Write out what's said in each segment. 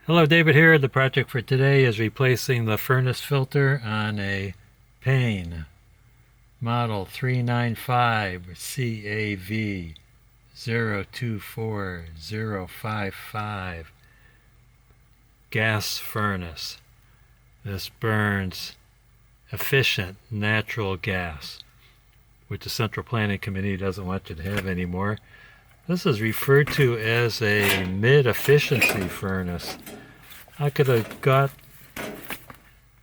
Hello, David here. The project for today is replacing the furnace filter on a Payne model 395 CAV 024055 gas furnace. This burns efficient natural gas, which the Central Planning Committee doesn't want you to have anymore. This is referred to as a mid-efficiency furnace. I could have got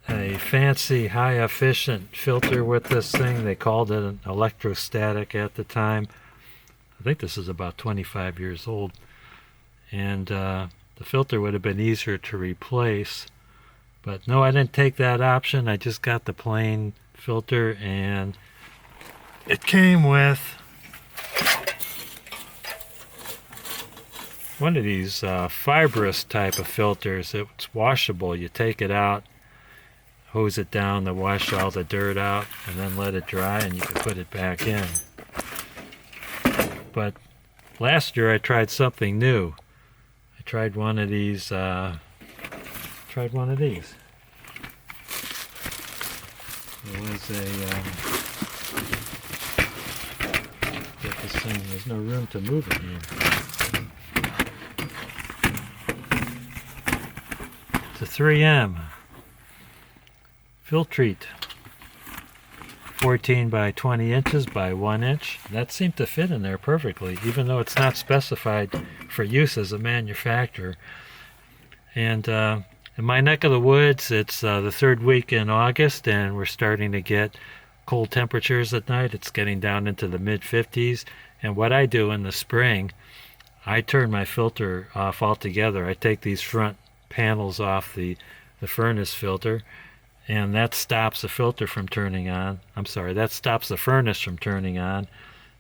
a fancy high-efficient filter with this thing. They called it an electrostatic at the time. I think this is about 25 years old. And the filter would have been easier to replace. But no, I didn't take that option. I just got the plain filter, and it came with one of these fibrous type of filters. It's washable. You take it out, hose it down to wash all the dirt out, and then let it dry, and you can put it back in. But last year I tried something new. I tried one of these. It was a get this thing. There's no room to move it here. It's a 3M Filtrete, 14 by 20 inches by 1 inch. That seemed to fit in there perfectly, even though it's not specified for use as a manufacturer. And in my neck of the woods, it's the third week in August, and we're starting to get cold temperatures at night. It's getting down into the mid-50s. And what I do in the spring, I turn my filter off altogether. I take these front panels off the furnace filter, and that stops the filter from turning on. That stops the furnace from turning on,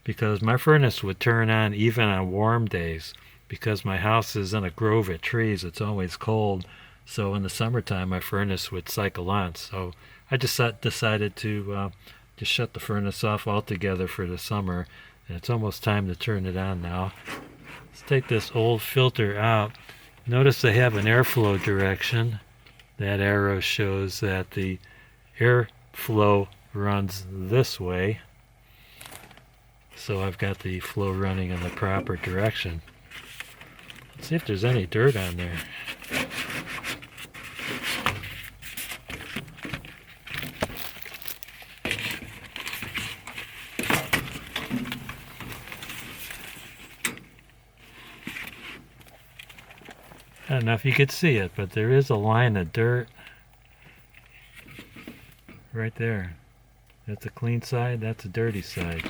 because my furnace would turn on even on warm days. Because my house is in a grove of trees, it's always cold. So in the summertime, my furnace would cycle on. So I just decided to just shut the furnace off altogether for the summer. And it's almost time to turn it on now. Let's take this old filter out. Notice they have an airflow direction. That arrow shows that the airflow runs this way. So I've got the flow running in the proper direction. Let's see if there's any dirt on there. I don't know if you could see it, but there is a line of dirt right there. That's a clean side, that's a dirty side.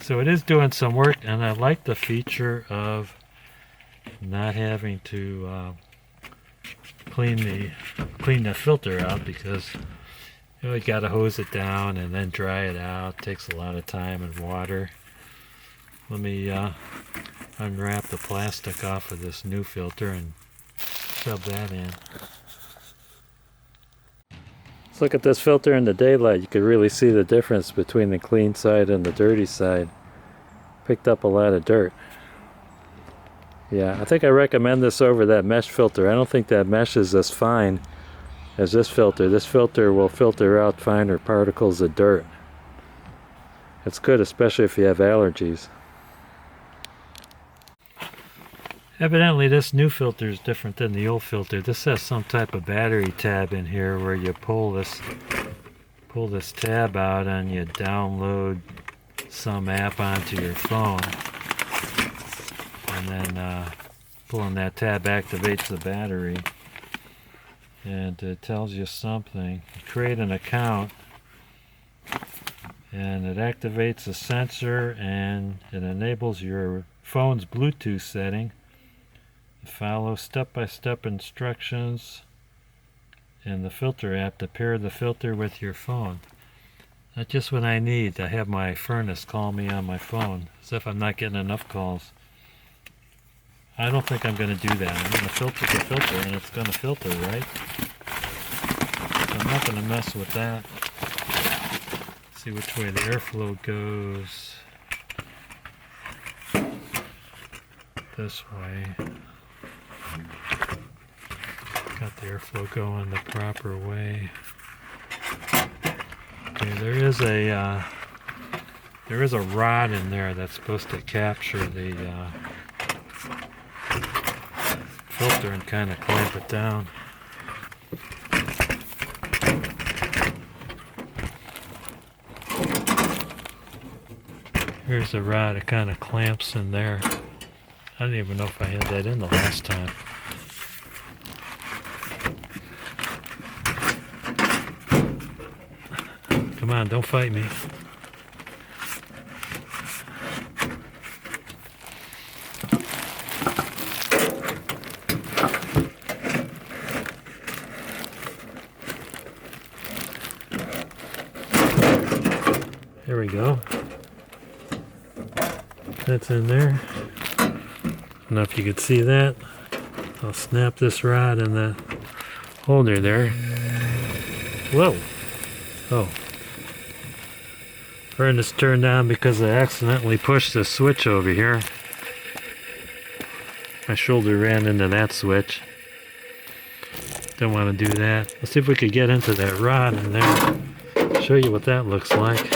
So it is doing some work, and I like the feature of not having to clean the filter out, because you got to hose it down and then dry it out. It takes a lot of time and water. Let me unwrap the plastic off of this new filter and shove that in. Let's look at this filter in the daylight. You can really see the difference between the clean side and the dirty side. Picked up a lot of dirt. Yeah, I think I recommend this over that mesh filter. I don't think that mesh is as fine as this filter. This filter will filter out finer particles of dirt. It's good, especially if you have allergies. Evidently this new filter is different than the old filter. This has some type of battery tab in here where you pull this tab out and you download some app onto your phone. And then pulling that tab activates the battery. And it tells you something. You create an account, and it activates a sensor, and it enables your phone's Bluetooth setting. Follow step-by-step instructions in the filter app to pair the filter with your phone. That's just what I need to have my furnace call me on my phone, as if I'm not getting enough calls. I don't think I'm going to do that. I'm going to filter the filter, and it's going to filter, right? So I'm not going to mess with that. See which way the airflow goes. This way. the airflow going the proper way. Okay, there is a rod in there that's supposed to capture the filter and kind of clamp it down. Here's a rod, it kind of clamps in there. I don't even know if I had that in the last time. Come on, don't fight me. There we go. That's in there. I don't know if you could see that. I'll snap this rod in the holder there. Whoa! Oh. Furnace turned on because I accidentally pushed the switch over here. My shoulder ran into that switch. Don't want to do that. Let's see if we could get into that rod in there. Show you what that looks like.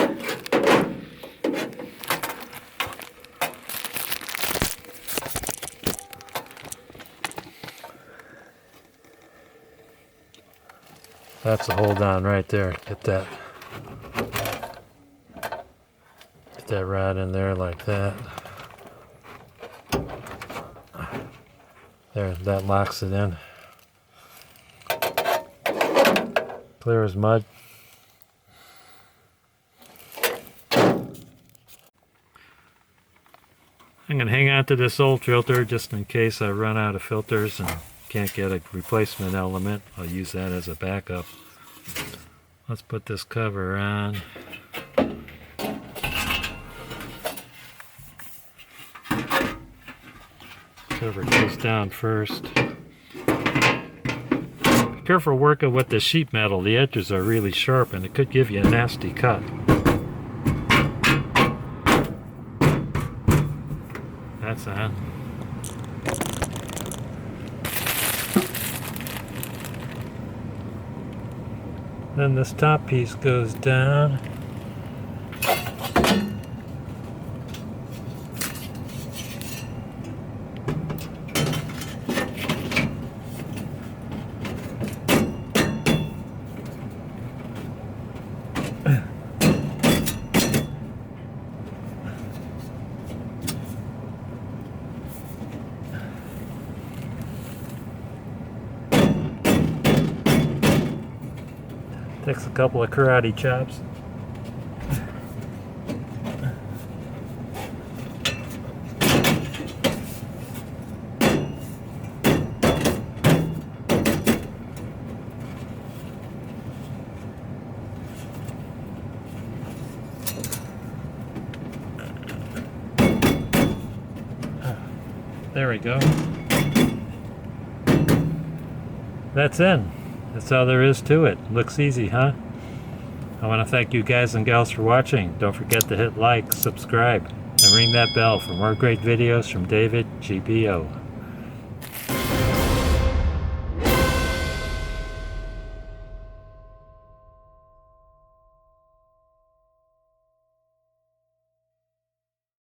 That's a hold on right there. Get that rod in there like that. There, that locks it in. Clear as mud. I'm going to hang on to this old filter just in case I run out of filters and can't get a replacement element. I'll use that as a backup. Let's put this cover on. Cover goes down first. Be careful working with the sheet metal. The edges are really sharp and it could give you a nasty cut. That's on. Then this top piece goes down. Takes a couple of karate chops. There we go. That's in. That's all there is to it. Looks easy, huh? I want to thank you guys and gals for watching. Don't forget to hit like, subscribe, and ring that bell for more great videos from David GPO.